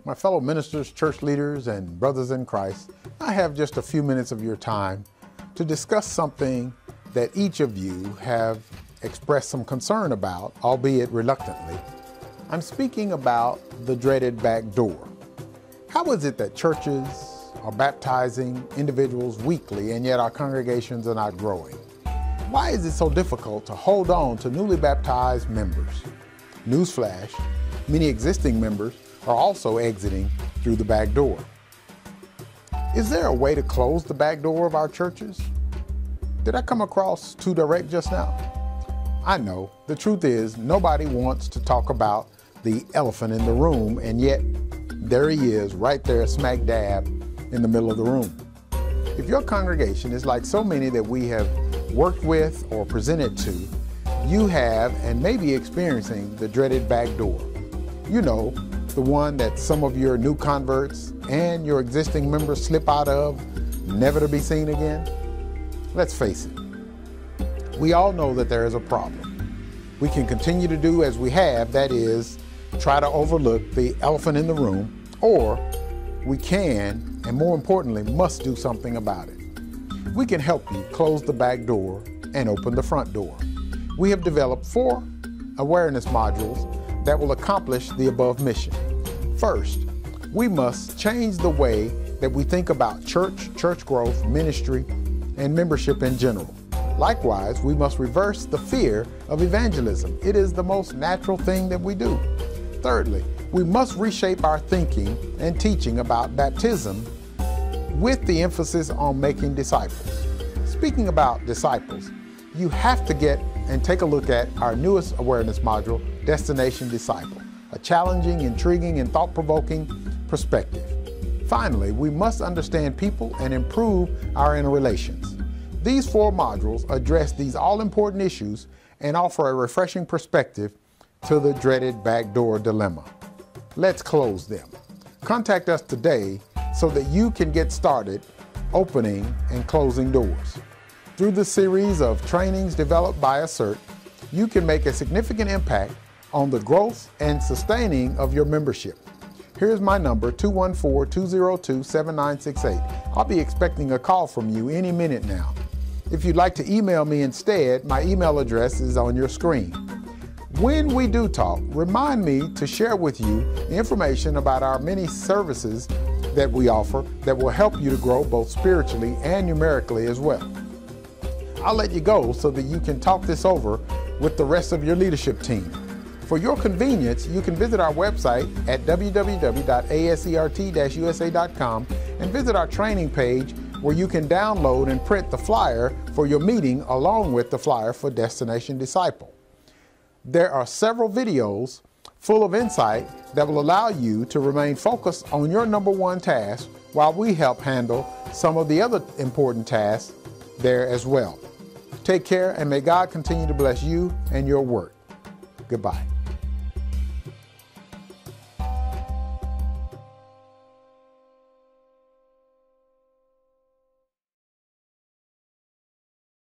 My fellow ministers, church leaders, and brothers in Christ, I have just a few minutes of your time to discuss something that each of you have expressed some concern about, albeit reluctantly. I'm speaking about the dreaded back door. How is it that churches are baptizing individuals weekly and yet our congregations are not growing? Why is it so difficult to hold on to newly baptized members? Newsflash, many existing members are also exiting through the back door. Is there a way to close the back door of our churches? Did I come across too direct just now? I know. The truth is, nobody wants to talk about the elephant in the room, and yet there he is right there smack dab in the middle of the room. If your congregation is like so many that we have worked with or presented to, you have and may be experiencing the dreaded back door. You know, the one that some of your new converts and your existing members slip out of, never to be seen again. Let's face it, we all know that there is a problem. We can continue to do as we have, that is, try to overlook the elephant in the room, or we can, and more importantly, must do something about it. We can help you close the back door and open the front door. We have developed 4 awareness modules that will accomplish the above mission. First, we must change the way that we think about church growth, ministry, and membership in general. Likewise, we must reverse the fear of evangelism. It is the most natural thing that we do. Thirdly, we must reshape our thinking and teaching about baptism with the emphasis on making disciples. Speaking about disciples, you have to get and take a look at our newest awareness module, Destination Disciple, a challenging, intriguing, and thought-provoking perspective. Finally, we must understand people and improve our interrelations. These 4 modules address these all-important issues and offer a refreshing perspective to the dreaded backdoor dilemma. Let's close them. Contact us today so that you can get started opening and closing doors. Through the series of trainings developed by Assert, you can make a significant impact on the growth and sustaining of your membership. Here's my number, 214-202-7968. I'll be expecting a call from you any minute now. If you'd like to email me instead, my email address is on your screen. When we do talk, remind me to share with you information about our many services that we offer that will help you to grow both spiritually and numerically as well. I'll let you go so that you can talk this over with the rest of your leadership team. For your convenience, you can visit our website at www.asert-usa.com and visit our training page where you can download and print the flyer for your meeting along with the flyer for Destination Disciple. There are several videos full of insight that will allow you to remain focused on your number one task while we help handle some of the other important tasks there as well. Take care, and may God continue to bless you and your work. Goodbye.